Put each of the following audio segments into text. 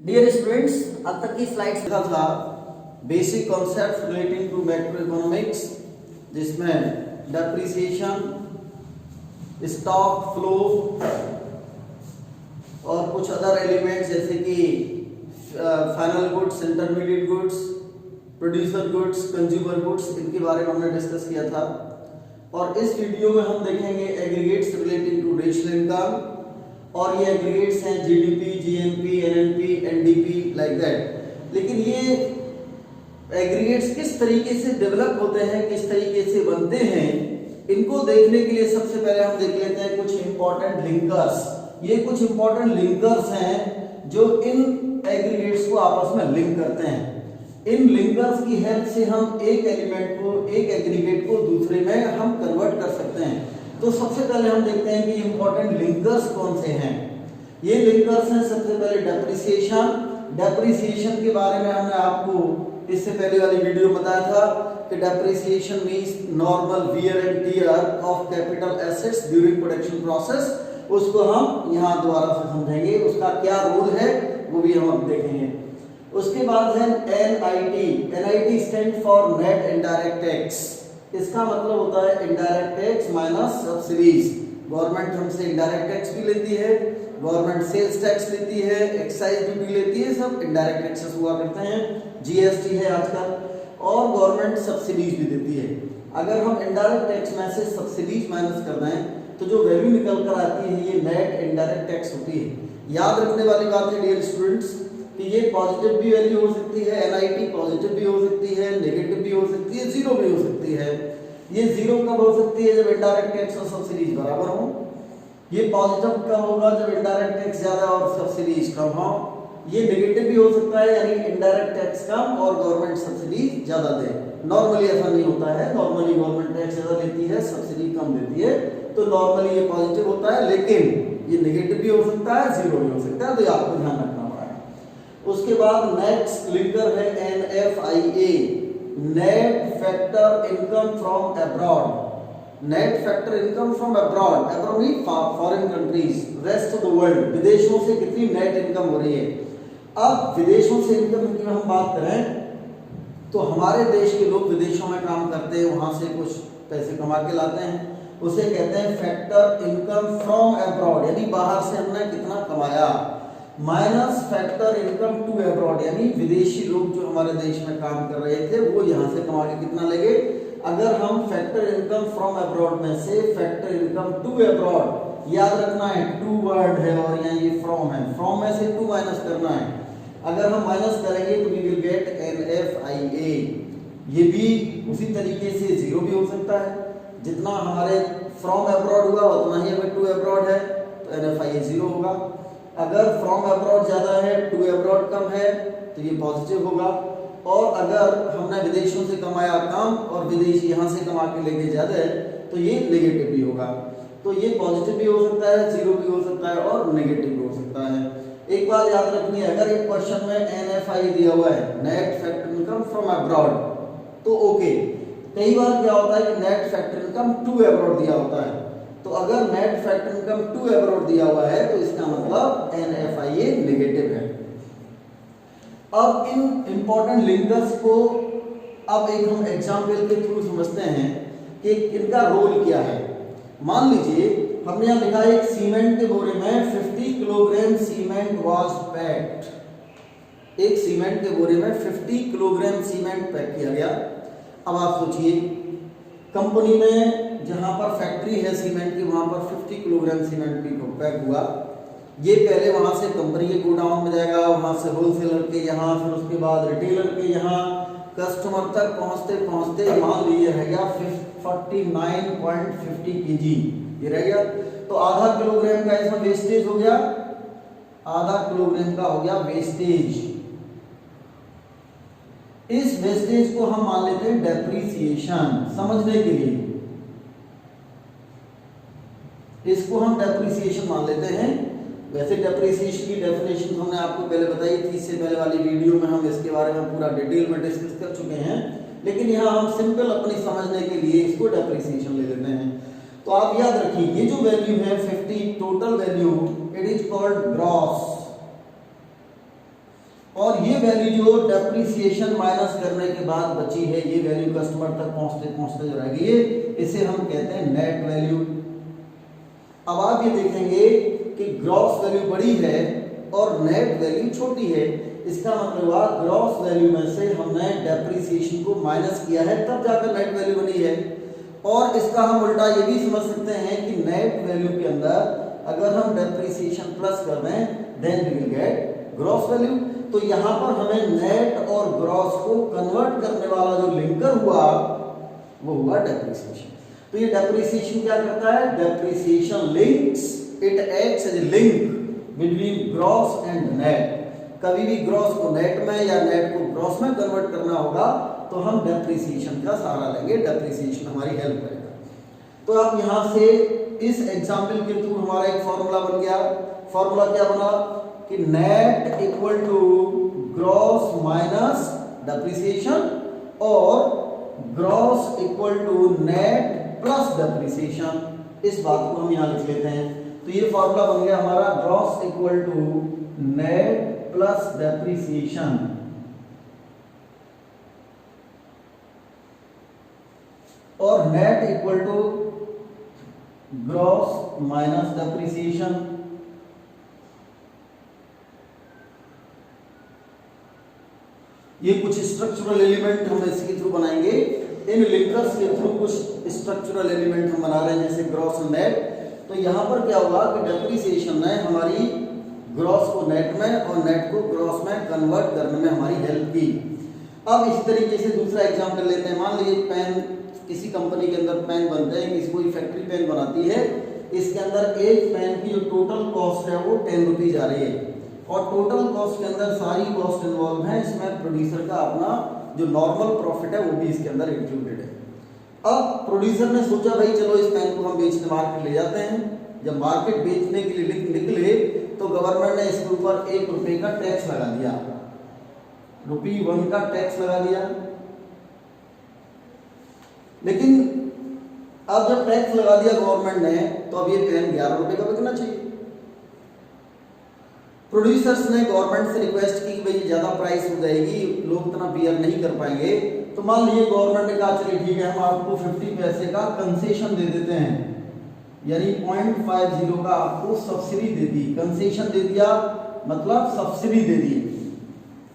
Dear students, अब तक की स्लाइड्स का था basic concept relating to macroeconomics, जिसमें डेप्रिसिएशन, स्टॉक फ्लो और कुछ अदर एलिमेंट्स जैसे कि final goods, intermediate goods, producer goods, consumer goods, इनके बारे में हमने डिस्कस किया था। और इस वीडियो में हम देखेंगे aggregates relating to national income, और ये एग्रीगेट्स हैं GDP, GNP, NNP, NDP, like that. लेकिन ये एग्रीगेट्स किस तरीके से डेवलप होते हैं, किस तरीके से बनते हैं, इनको देखने के लिए सबसे पहले हम देख लेते हैं कुछ इंपॉर्टेंट लिंकर्स। ये कुछ इंपॉर्टेंट लिंकर्स हैं जो इन एग्रीगेट्स को आपस में लिंक करते हैं। इन लिंकर्स की हेल्प से हम एक एलिमेंट को, एक एग्रीगेट को दूसरे में हम कन्वर्ट कर सकते हैं। तो सबसे पहले हम देखते हैं कि इंपॉर्टेंट लिंकर्स कौन से हैं। ये लिंकर्स हैं सबसे पहले डेप्रिसिएशन। डेप्रिसिएशन के बारे में हमने आपको इससे पहले वाली वीडियो में बताया था कि depreciation means normal wear and tear of capital assets during production process. उसको हम यहाँ दोबारा से समझेंगे, उसका क्या रोल है वो भी हम अब देखेंगे। उसके बाद है NIT. NIT stand for net indirect tax. इसका मतलब होता है indirect tax minus subsidies. Government हमसे इनडायरेक्ट टैक्स भी लेती है, गवर्नमेंट सेल्स टैक्स लेती है, एक्साइज ड्यूटी लेती है, सब इनडायरेक्ट टैक्सेस हुआ करते हैं। जीएसटी है आजकल, और गवर्नमेंट सब्सिडीज भी देती है। अगर हम इनडायरेक्ट टैक्स में से सब्सिडीज माइनस कर दें तो जो वैल्यू निकल कर आती है ये नेट इनडायरेक्ट टैक्स होती है। याद रखने वाली बात है डियर स्टूडेंट्स कि ये पॉजिटिव भी वैल्यू हो सकती है, एनआईटी पॉजिटिव भी हो सकती है, नेगेटिव भी हो सकती है, जीरो भी हो सकती है। ये जीरो कब हो सकती है? जब इनडायरेक्ट टैक्स और सब्सिडीज बराबर हो। ये पॉजिटिव कब होगा? जब इनडायरेक्ट टैक्स ज्यादा और सब्सिडीज कम हो। ये नेगेटिव भी हो सकता है, यानी इनडायरेक्ट टैक्स कम और गवर्नमेंट सब्सिडीज ज्यादा दे। नॉर्मली ऐसा नहीं होता है, नॉर्मली गवर्नमेंट टैक्स ज्यादा लेती है, सब्सिडी कम देती है, तो नॉर्मली ये पॉजिटिव होता है। लेकिन ये नेगेटिव भी हो सकता है, जीरो भी हो सकता है, तो ये आपको ध्यान रखना। उसके बाद नेक्स्ट लिंकर है NFIA, net factor income from abroad. Net factor income from abroad, abroad mean foreign countries, rest of the world. विदेशों से कितनी नेट इनकम हो रही है। अब विदेशों से इनकम की हम बात करें तो हमारे देश के लोग विदेशों में काम करते हैं, वहां से कुछ पैसे कमा के लाते हैं, उसे कहते हैं फैक्टर इनकम फ्रॉम अब्रॉड, यानी बाहर से हमने कितना कमाया, minus factor income to abroad, यानी विदेशी लोग जो हमारे देश में काम कर रहे थे वो यहाँ से कमा के कितना लेंगे। अगर हम फैक्टर इनकम फ्रॉम अब्रॉड में से फैक्टर इनकम टू अब्रॉड, याद रखना है टू वर्ड है और यहाँ ये फ्रॉम है, फ्रॉम में से टू माइनस करना है। अगर हम माइनस करेंगे तो वी विल गेट एनएफआईए। ये भी उसी तरीके से जीरो भी हो सकता है, जितना हमारे फ्रॉम अब्रॉड हुआ उतना ही हमें टू अब्रॉड है, तो एनएफआईए जीरो होगा। अगर फ्रॉम अब्रॉड ज्यादा है, टू अब्रॉड कम है, तो ये पॉजिटिव होगा। और अगर हमने विदेशों से कमाया कम और विदेशी यहाँ से कमा के लेके ज्यादा है, तो ये नेगेटिव भी होगा। तो ये पॉजिटिव भी हो सकता है, जीरो भी हो सकता है और नेगेटिव भी हो सकता है। एक बात याद रखनी है, अगर एक क्वेश्चन में एनएफआई दिया हुआ है, net factor income from abroad, तो ओके। कई बार क्या होता है कि net factor income to abroad दिया होता है, तो अगर net factor income to abroad दिया हुआ है तो इसका मतलब एनएफआईए नेगेटिव है। अब इन इंपॉर्टेंट लिंकर्स को अब एक हम एग्जांपल के थ्रू समझते हैं कि इनका रोल क्या है। मान लीजिए हमने यहाँ लिखा है एक सीमेंट के बोरे में 50 किलोग्राम सीमेंट वाज पैक्ड। एक सीमेंट के बोरे में 50 किलोग्राम सीमेंट पैक किया गया। अब आप सोचिए कंपनी में जहां पर फैक्ट्री है सीमेंट की, वहां पर 50 किलोग्राम सीमेंट भी पैक हुआ। ये पहले वहां से कंपनी के गोडाउन में जाएगा, वहां से होलसेलर के यहाँ, फिर उसके बाद रिटेलर के यहाँ, कस्टमर तक पहुंचते पहुंचते मान लीजिए रह गया 49.50 kg, ये रह गया। तो आधा किलोग्राम का इसमें वेस्टेज हो गया, आधा किलोग्राम का हो गया वेस्टेज। इस वेस्टेज को हम मान लेते हैं डेप्रिसिएशन। समझने के लिए इसको हम डेप्रिसिएशन मान लेते हैं। वैसे डेप्रिसिएशन की डेफिनेशन हमने आपको पहले बताई थी, इससे पहले वाली वीडियो में हम इसके बारे में पूरा डिटेल में डिस्कस कर चुके हैं, लेकिन यहाँ हम सिंपल अपनी समझने के लिए इसको डेप्रिसिएशन ले लेते हैं। तो आप याद रखिए ये जो वैल्यू है 50 total value, it is called gross. और ये वैल्यू जो डेप्रिसिएशन माइनस करने के बाद बची है, ये वैल्यू कस्टमर तक पहुंचते पहुंचते जो रहेगी, ये इसे हम कहते हैं नेट वैल्यू। अब आप ये देखेंगे कि ग्रॉस वैल्यू बड़ी है और नेट वैल्यू छोटी है। इसका मतलब हुआ ग्रॉस वैल्यू में से हमने डेप्रिसिएशन को माइनस किया है, तब जाकर नेट वैल्यू बनी है। और इसका हम उल्टा ये भी समझ सकते हैं कि नेट वैल्यू के अंदर अगर हम डेप्रिसिएशन प्लस कर दें then we will get gross value. तो यहाँ पर हमें नेट और ग्रॉस को कन्वर्ट करने वाला जो लिंकर हुआ वो हुआ डेप्रिसिएशन। तो ये डेप्रिसिएशन क्या करता है? Depreciation links, it acts as a link between gross and net. कभी भी ग्रॉस को नेट में या नेट को ग्रॉस में कन्वर्ट करना होगा तो हम डेप्रिसिएशन का सहारा लेंगे, डेप्रिसिएशन हमारी हेल्प करेगा। तो आप यहाँ से इस एग्जाम्पल के थ्रू हमारा एक फॉर्मूला बन गया। फॉर्मूला क्या बना कि net equal to gross minus depreciation और gross equal to net plus depreciation. इस बात को हम यहाँ लिख लेते हैं। तो ये फॉर्मूला बन गया हमारा gross equal to net plus depreciation और net equal to gross minus depreciation. ये कुछ स्ट्रक्चरल एलिमेंट हम इसके थ्रू बनाएंगे। इन लिंकर्स के थ्रू कुछ स्ट्रक्चरल एलिमेंट हम बना रहे हैं जैसे ग्रॉस और नेट। तो यहां पर क्या होगा कि डेप्रिसिएशन ने हमारी ग्रॉस को नेट में और नेट को ग्रॉस में कन्वर्ट करने में हमारी हेल्प की। अब इस तरीके से दूसरा एग्जांपल लेते हैं। मान लीजिए पेन, किसी कंपनी के अंदर पेन बनते हैं, किसी कोई फैक्ट्री पेन बनाती है। इसके अंदर एक पेन की जो टोटल कॉस्ट है वो 10 रुपीज आ रही है और टोटल कॉस्ट के अंदर सारी कॉस्ट इन्वॉल्व है। इसमें प्रोड्यूसर का अपना जो नॉर्मल प्रॉफिट है वो भी इसके अंदर इंक्लूडेड है। अब प्रोड्यूसर ने सोचा भाई चलो इस पेन को हम बेचने मार्केट ले जाते हैं। जब मार्केट बेचने के लिए निकले तो गवर्नमेंट ने इसके ऊपर 1 रुपए का टैक्स लगा दिया, ₹1 का टैक्स लगा दिया। लेकिन अब जब टैक्स लगा दिया गवर्नमेंट ने तो अब ये पेन 11 रुपए का बिकना चाहिए। प्रोड्यूसर्स ने गवर्नमेंट से रिक्वेस्ट की कि भाई ज्यादा प्राइस हो जाएगी, लोग इतना बियर नहीं कर पाएंगे। तो मान लीजिए गवर्नमेंट ने कहा चलिए ठीक है हम आपको 50 पैसे का कंसेशन दे देते हैं, यानी 0.50 का आपको सब्सिडी दे दी। कंसेशन दे दिया मतलब सब्सिडी दे दी,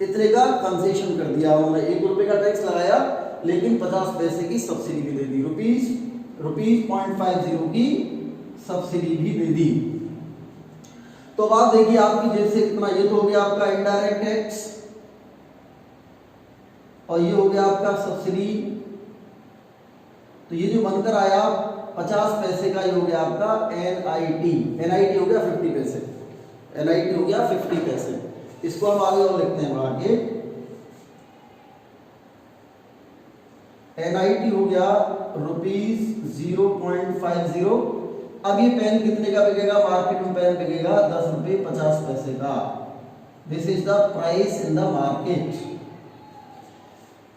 इतने का कंसेशन कर दिया उन्होंने। 1 रुपए का टैक्स लगाया लेकिन 50 पैसे की सब्सिडी भी दे दी, रुपीज 0.50 की सब्सिडी भी दे दी। तो बात देखिए आपकी जैसे कितना, ये तो हो गया आपका इनडायरेक्ट टैक्स और ये हो गया आपका सब्सिडी। तो ये जो बनकर आया 50 पैसे का, ये हो गया आपका NIT। NIT हो गया 50 पैसे, NIT हो गया 50 पैसे। इसको हम आगे और लिखते हैं बढ़ा के, NIT हो गया ₹0.50। अब ये पेन कितने का बिकेगा? मार्केट में पेन बिकेगा 10 रुपए 50 पैसे का। This is the price in the market.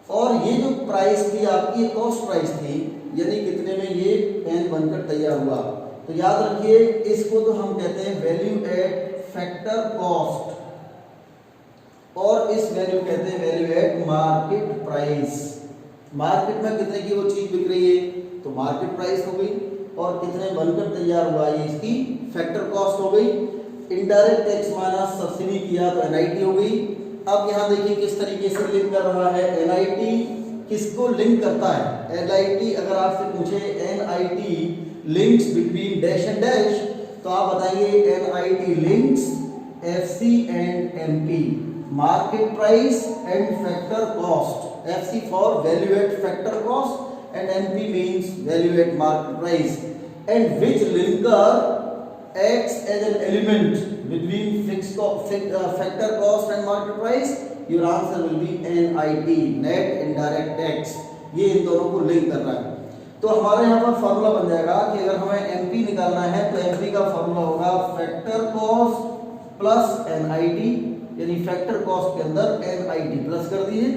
और ये जो प्राइस थी आपकी कॉस्ट प्राइस थी, यानी कितने में ये पेन बनकर तैयार हुआ। तो याद रखिए इसको तो हम कहते हैं वैल्यू एट फैक्टर कॉस्ट और इस वैल्यू कहते हैं value eight market price. Market में कितने की वो चीज बिक रही है तो मार्केट प्राइस हो गई और कितने बनकर तैयार हुआ ये इसकी फैक्टर कॉस्ट हो गई। इनडायरेक्ट टैक्स माइनस सब्सिडी किया तो NIT हो गई। अब यहाँ देखिए किस तरीके से लिंक कर रहा है। NIT किसको लिंक करता है? NIT अगर आपसे पूछे NIT links between dash and dash तो आप बताइए NIT links FC and MP, market price and factor cost. FC for value eight factor cost and MP means value at market price, and which linker acts as an element between factor cost and market price? Your answer will be NIT, net indirect tax। ये इन दोनों को link कर रहा है। तो हमारे यहाँ पर फॉर्मूला बन जाएगा कि अगर हमें MP निकालना है तो MP का फॉर्मूला होगा फैक्टर कॉस्ट प्लस NIT, यानी फैक्टर कॉस्ट के अंदर NIT प्लस कर दीजिए,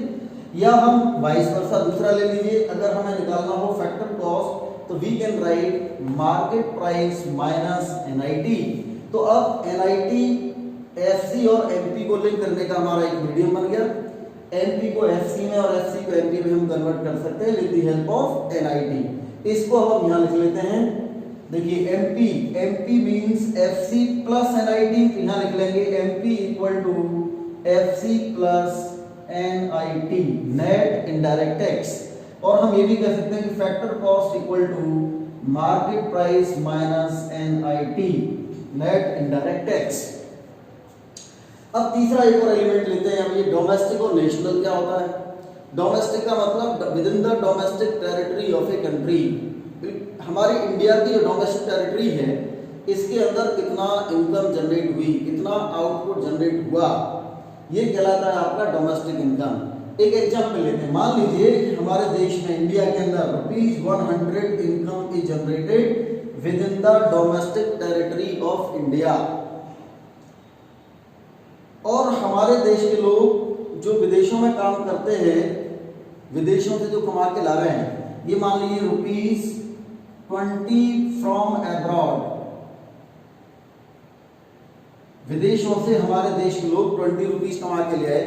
या हम वाइस वर्सा दूसरा ले लीजिए। अगर हमें निकालना हो फैक्टर कॉस्ट तो we can write market price minus NIT। तो अब NIT एफसी और एमपी को लिंक करने का हमारा एक मीडियम बन गया। एमपी को एफसी में और एफसी को एमपी में हम कन्वर्ट कर सकते हैं with the help of NIT. इसको हम यहाँ लिख लेते हैं। देखिए MP, MP means FC plus NIT, यहाँ लिख लेंगे MP equal to FC plus NIT, net indirect tax. और हम ये भी कह सकते हैं कि factor cost equal to market price minus NIT, net indirect tax. अब तीसरा एक और एलिमेंट लेते हैं हम, ये डोमेस्टिक और नेशनल क्या होता है। डोमेस्टिक का मतलब with in the domestic territory of a country. हमारी इंडिया की जो डोमेस्टिक टेरिटरी है इसके अंदर कितना इनकम जनरेट हुई, कितना आउटपुट जनरेट हुआ, ये कहलाता है आपका डोमेस्टिक इनकम। एक एग्जांपल लेते हैं, मान लीजिए कि हमारे देश में इंडिया के अंदर ₹100 income is generated with in the domestic territory of India, और हमारे देश के लोग जो विदेशों में काम करते हैं, विदेशों से जो कमा के ला रहे हैं, ये मान लीजिए ₹20 फ्रॉम अब्रॉड, विदेशों से हमारे देश के लोग ₹20 कमा के ले आए,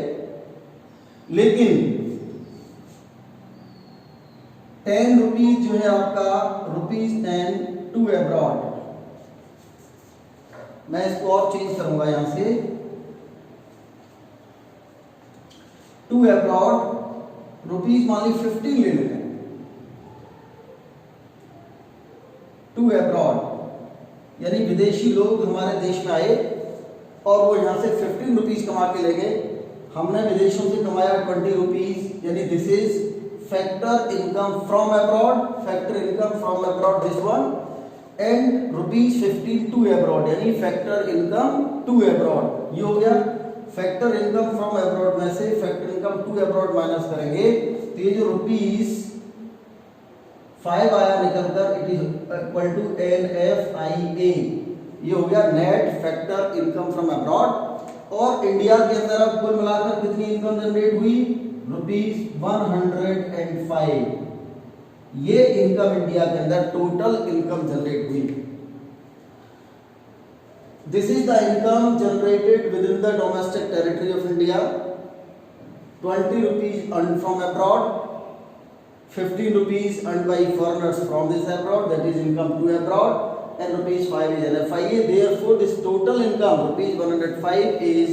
लेकिन ₹10 जो है आपका ₹10 टू अब्रॉड। मैं इसको और चेंज करूंगा यहां से, टू अब्रॉड रुपीज मान ली 15 ले लेते हैं, टू अब्रॉड यानी विदेशी लोग हमारे देश में आए और वो यहां से 15 रुपीज कमा के ले गए, हमने विदेशों से कमाया ₹20, यानी this is factor income from abroad, factor income from abroad this one, and ₹15 to abroad यानी फैक्टर इनकम टू अब्रॉड। ये हो गया फैक्टर इनकम फ्रॉम अब्रॉड में से factor income to abroad minus करेंगे तो ये जो ₹5 आया निकलकर, it is equal to NFIA, ये हो गया net factor income from abroad. और इंडिया के अंदर अब कुल मिलाकर कितनी इनकम जनरेट हुई, ₹105, ये इनकम इंडिया के अंदर टोटल इनकम जनरेट हुई। This is the income generated within the domestic territory of India. ₹20 earned from abroad, ₹15 earned by foreigners from this abroad, that is income to abroad, and ₹5 is NFIA. Therefore, this total income ₹105 is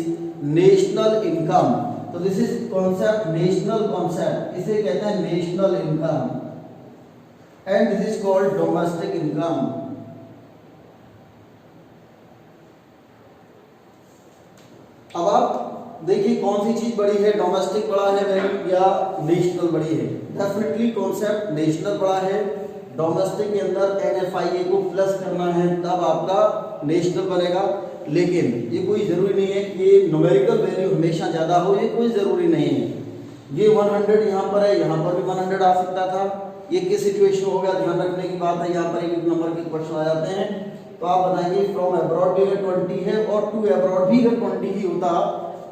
national income. So this is concept, national concept. इसे कहते हैं national income, and this is called domestic income. अब आप देखिए कौन सी चीज बड़ी है, डोमेस्टिक बड़ा है वैल्यू या नेशनल बड़ी है। डेफिनेटली कॉन्सेप्ट नेशनल बड़ा है। डोमेस्टिक के अंदर NFIA को प्लस करना है तब आपका नेशनल बनेगा, लेकिन ये कोई जरूरी नहीं है कि न्यूमेरिकल वैल्यू हमेशा ज्यादा हो, ये कोई जरूरी नहीं है। ये 100 यहाँ पर है, यहाँ पर भी 100 आ सकता था, ये किस सिचुएशन हो गया ध्यान रखने की बात है। यहाँ पर एक नंबर के क्वेश्चन आ जाते हैं तो आप बताएंगे फ्रॉम अब्रॉड भी अगर 20 है और टू अब्रॉड भी अगर 20 ही होता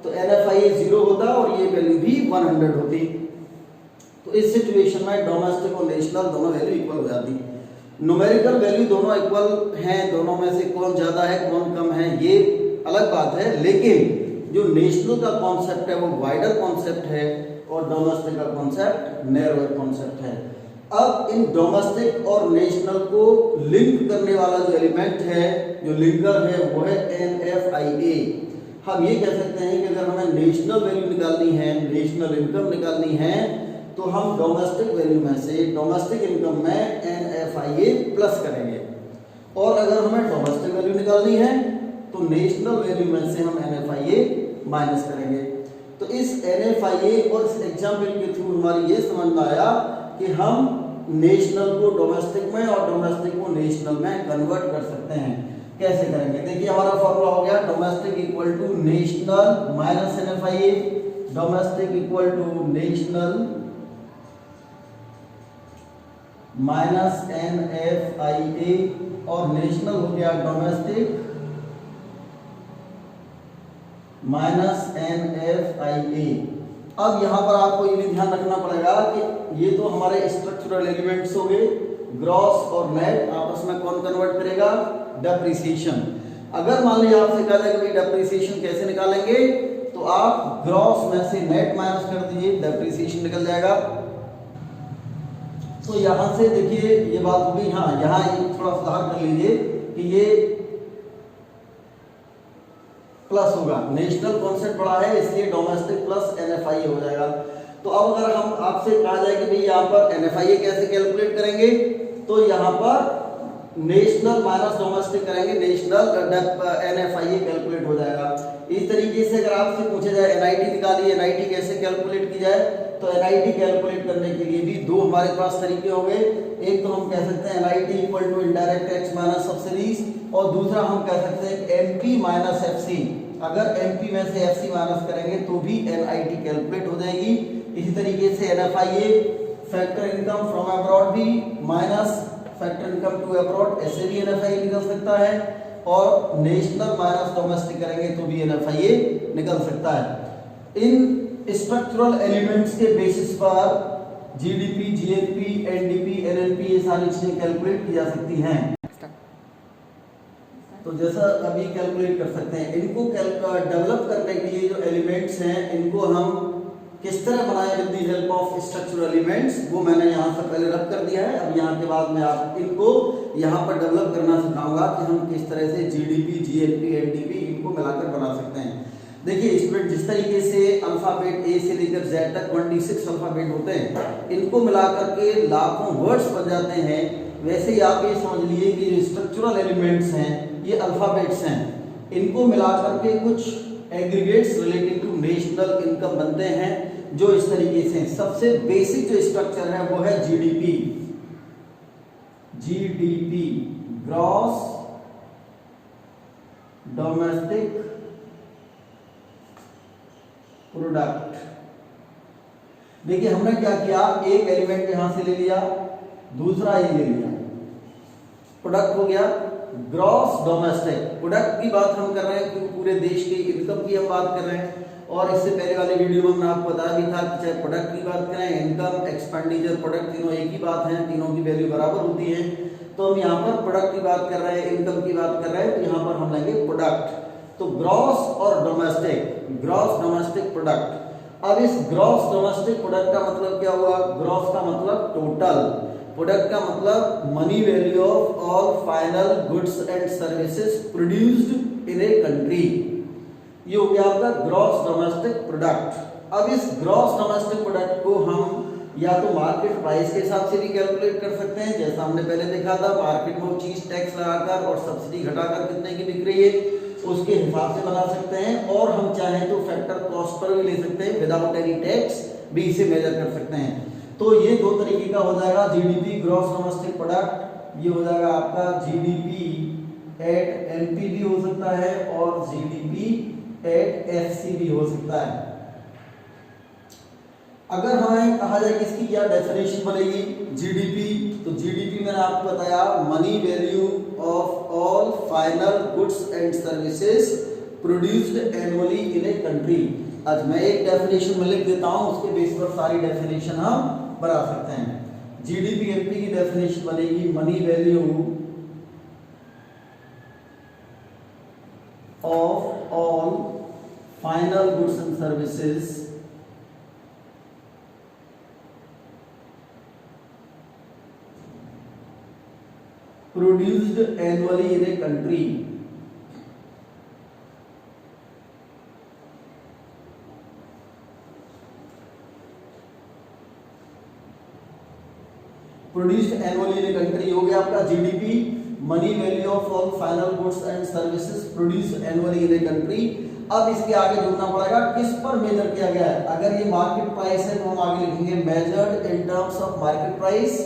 तो NFIA 0 होता और ये वैल्यू भी 100 होती। तो इस सिचुएशन में डोमेस्टिक और नेशनल दोनों वैल्यू इक्वल हो जाती। न्यूमेरिकल वैल्यू दोनों इक्वल हैं, दोनों में से कौन ज्यादा है कौन कम है ये अलग बात है, लेकिन जो नेशनल का कॉन्सेप्ट है वो वाइडर कॉन्सेप्ट है और डोमेस्टिक का कॉन्सेप्ट नैरोर कॉन्सेप्ट है। अब इन डोमेस्टिक और नेशनल को लिंक करने वाला जो एलिमेंट है, जो लिंकर है, वो है NFIA। हम ये कह सकते हैं कि अगर हमें नेशनल वैल्यू निकालनी है, नेशनल इनकम निकालनी है, तो हम डोमेस्टिक वैल्यू में से डोमेस्टिक इनकम में NFIA प्लस करेंगे, और अगर हमें डोमेस्टिक वैल्यू निकालनी है तो नेशनल वैल्यू में से हम NFIA माइनस करेंगे। तो इस NFIA और इस एग्जाम्पल के थ्रू हमारी ये समझ में आया कि हम नेशनल को डोमेस्टिक में और डोमेस्टिक को नेशनल में कन्वर्ट कर सकते हैं। कैसे करेंगे, देखिए हमारा फॉर्मूला हो गया domestic equal to national minus NFIA, domestic equal to national minus NFIA, और नेशनल हो गया डोमेस्टिक माइनस NFIA। अब यहाँ पर आपको ये भी ध्यान रखना पड़ेगा कि ये तो हमारे स्ट्रक्चरल एलिमेंट्स हो गए, ग्रॉस और नेट, आपस में कौन कन्वर्ट करेगा, डेप्रिसिएशन। अगर मान लीजिए आपसे कहा जाए कि डेप्रिसिएशन कैसे निकालेंगे, तो आप ग्रॉस में से नेट माइनस कर दीजिए, डेप्रिसिएशन निकल जाएगा। तो यहां से देखिए ये बात हो गई। हाँ, यहाँ थोड़ा सुधार कर लीजिए कि ये प्लस होगा, नेशनल कॉन्सेप्ट बड़ा है इसलिए डोमेस्टिक प्लस एनएफआईए हो जाएगा। तो अब अगर हम आपसे कहा जाए कि भाई यहाँ पर एनएफआईए कैसे कैलकुलेट करेंगे, तो यहाँ पर नेशनल माइनस डोमेस्टिक करेंगे, नेशनल एनएफआईए कैलकुलेट हो जाएगा। इस तरीके से अगर आपसे पूछा जाए एनआईटी निकालिए, एनआईटी कैसे कैलकुलेट की जाए, तो एनआईटी कैलकुलेट करने के लिए भी दो हमारे पास तरीके हो गए। एक तो हम कह सकते हैं NIT equal to indirect tax minus subsidies, और दूसरा हम कह सकते हैं एमपी माइनस एफसी। अगर एमपी में से एफसी माइनस करेंगे तो भी एनआईटी कैलकुलेट हो जाएगी। इसी तरीके से NFIA factor income from abroad भी minus factor income to abroad, ऐसे भी एनएफआईए निकल सकता है, और नेशनल माइनस डोमेस्टिक करेंगे तो भी एनएफआईए निकल सकता है। इन स्ट्रक्चरल एलिमेंट्स के बेसिस पर जीडीपी, जीएनपी, एनडीपी, एनएनपी ये सारी चीजें कैलकुलेट की जा सकती हैं। तो जैसा अभी कैलकुलेट कर सकते हैं, इनको डेवलप करने के लिए जो एलिमेंट्स हैं इनको हम किस तरह बनाए with the help of structural elements, वो मैंने यहाँ से पहले रख कर दिया है। अब यहाँ के बाद मैं आप इनको यहाँ पर डेवलप करना सिखाऊंगा कि हम किस तरह से जीडीपी, जीएनपी, एनडीपी इनको मिलाकर बना सकते हैं। देखिए स्टूडेंट, जिस तरीके से अल्फाबेट ए से लेकर जेड तक 26 अल्फाबेट होते हैं, इनको मिलाकर के लाखों वर्ड्स बन जाते हैं, वैसे ही आप ये समझ लीजिए कि जो स्ट्रक्चरल एलिमेंट्स हैं ये अल्फाबेट्स हैं, इनको मिलाकर के कुछ aggregates relating to national income बनते हैं, जो इस तरीके से सबसे बेसिक जो स्ट्रक्चर है वो है GDP. GDP gross domestic product. देखिए हमने क्या किया, एक एलिमेंट यहां से ले लिया, दूसरा ये ले लिया, प्रोडक्ट हो गया ग्रॉस डोमेस्टिक। प्रोडक्ट की बात हम कर रहे हैं क्योंकि पूरे देश की इनकम की हम बात कर रहे हैं, और इससे पहले वाली वीडियो में हमने आपको बताया भी था कि चाहे प्रोडक्ट की बात करें, इनकम, एक्सपेंडिचर, प्रोडक्ट तीनों एक ही बात है, तीनों की वैल्यू बराबर होती है। तो हम यहाँ पर प्रोडक्ट की बात कर रहे हैं, इनकम की बात कर रहे हैं, तो यहाँ पर हम लेंगे प्रोडक्ट। तो ग्रॉस और डोमेस्टिक, ग्रॉस डोमेस्टिक प्रोडक्ट। अब इस ग्रॉस डोमेस्टिक प्रोडक्ट का मतलब क्या हुआ, ग्रॉस का मतलब टोटल, प्रोडक्ट का मतलब money value of all final goods and services produced in a country. ये हो गया आपका ग्रॉस डोमेस्टिक प्रोडक्ट। अब इस ग्रॉस डोमेस्टिक प्रोडक्ट को हम या तो मार्केट प्राइस के हिसाब से भी कैलकुलेट कर सकते हैं, जैसा हमने पहले देखा था, मार्केट में वो चीज टैक्स लगाकर और सब्सिडी घटाकर कितने की बिक रही है उसके हिसाब से बना सकते हैं, और हम चाहें तो फैक्टर कॉस्ट पर भी ले सकते हैं, विदाउट एनी टैक्स भी इसे मेजर कर सकते हैं। तो ये दो तरीके का हो जाएगा, जीडीपी ग्रॉस डोमेस्टिक प्रोडक्ट, ये हो जाएगा आपका जीडीपी एट एनपी भी हो सकता है, और जीडीपी एट एफसी भी हो सकता है। अगर हमें कहा जाए कि इसकी क्या डेफिनेशन बनेगी जीडीपी, तो जीडीपी मैंने आपको बताया money value of all final goods and services produced annually in a country. आज मैं एक डेफिनेशन में लिख देता हूं, उसके बेस पर सारी डेफिनेशन हम बना सकते हैं। जीडीपी एमपी की डेफिनेशन बनेगी money value of all final goods and services produced annually in a country. Produced annually in a country हो गया आपका GDP, money value of all final goods and services produced annually in a country. अब इसके आगे जोड़ना पड़ेगा किस पर मेजर किया गया है। अगर ये मार्केट प्राइस है तो हम आगे लिखेंगे measured in terms of market price,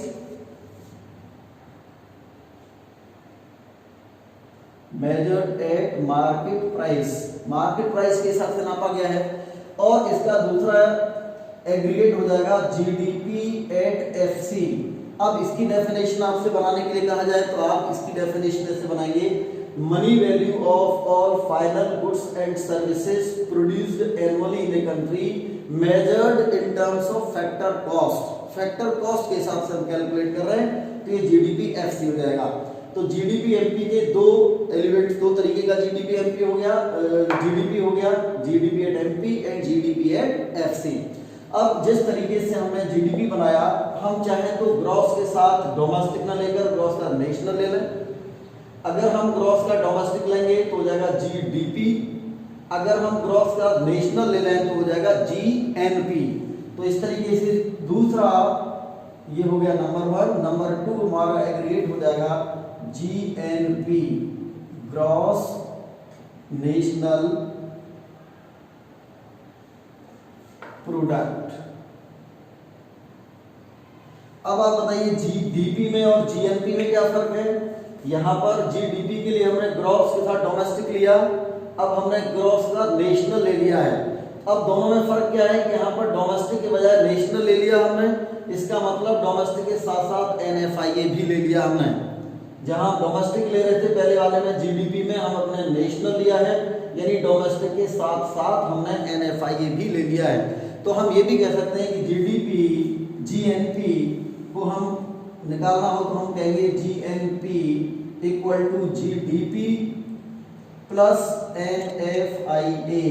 measured eight market price, market price के हिसाब से नापा गया है। और इसका दूसरा एग्रीगेट हो जाएगा जीडीपी एट एफसी। अब इसकी डेफिनेशन आपसे बनाने के लिए कहा जाए तो आप इसकी डेफिनेशन ऐसे बनाएंगे, money value of all final goods and services produced annually in a country measured in terms of factor cost. Factor cost के हिसाब से हम कैलकुलेट कर रहे हैं, तो ये जीडीपी एफसी हो जाएगा। तो जीडीपी एमपी के दो एलिमेंट्स, दो तरीके का जीडीपी एमपी हो गया, जीडीपी हो गया, GDP at MP and GDP at FC. अब जिस तरीके से हमने जीडीपी बनाया, हम चाहे तो ग्रॉस के साथ डोमेस्टिक ना लेकर ग्रॉस का नेशनल ले लें। अगर हम ग्रॉस का डोमेस्टिक लेंगे तो हो जाएगा जीडीपी, अगर हम ग्रॉस का नेशनल ले लें तो हो जाएगा जीएनपी। तो इस तरीके से दूसरा ये हो गया नंबर 1। नंबर 2 हमारा एग्रीगेट हो जाएगा जीएनपी, ग्रॉस नेशनल प्रोडक्ट। अब आप बताइए जीडीपी में और जीएनपी में क्या फर्क है। यहां पर जीडीपी के लिए हमने ग्रॉस के साथ डोमेस्टिक लिया, अब हमने ग्रॉस का नेशनल ले लिया है। अब दोनों में फर्क क्या है कि यहाँ पर डोमेस्टिक के बजाय नेशनल ले लिया हमने, इसका मतलब डोमेस्टिक के साथ साथ एनएफआईए भी ले लिया हमने। जहां डोमेस्टिक ले रहे थे पहले वाले में जीडीपी में, हम अपने नेशनल लिया है, यानी डोमेस्टिक के साथ साथ हमने एनएफआईए भी ले लिया है। तो हम ये भी कह सकते हैं कि जीडीपी जीएनपी को हम निकालना हो तो हम कहेंगे GNP equal to GDP plus NFIA,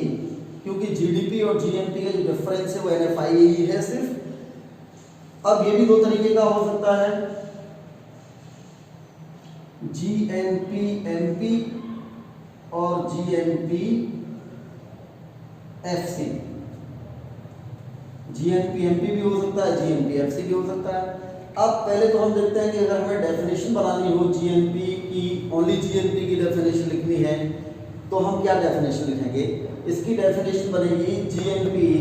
क्योंकि जीडीपी और जीएनपी का जो डिफरेंस है वो एनएफआईए ही है सिर्फ। अब ये भी दो तरीके का हो सकता है, जीएनपी एमपी और जीएनपी एफसी। जीएनपी एमपी भी हो सकता है, जीएनपी एफसी भी हो सकता है। अब पहले तो हम देखते हैं कि अगर हमें डेफिनेशन बनानी हो जीएनपी की, ओनली जीएनपी की डेफिनेशन लिखनी है तो हम क्या डेफिनेशन लिखेंगे। इसकी डेफिनेशन बनेगी जीएनपी,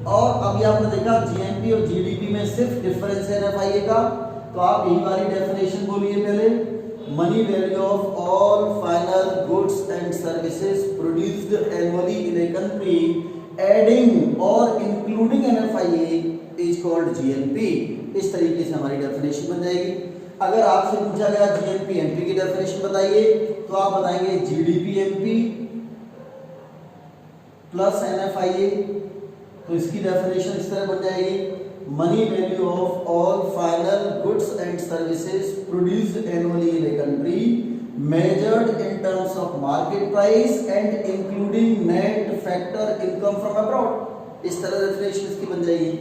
और अभी आपने देखा जीएनपी और जीडीपी में सिर्फ डिफरेंस है एनएफआईए का, तो आप यही वाली डेफिनेशन बोलिए पहले, money value of all final goods and services produced annually in a country adding और including NFIA is called GNP. इस तरीके से हमारी डेफिनेशन बन जाएगी। अगर आपसे पूछा गया जीएनपी एमपी की डेफिनेशन बताइए तो आप बताएंगे जीडीपी एमपी प्लस एनएफआईए, तो इसकी डेफिनेशन इस तरह बन जाएगी, money value of all final goods and services produced annually in a country measured in terms of market price and including net factor income from abroad। इस तरह definition इसकी बन जाएगी।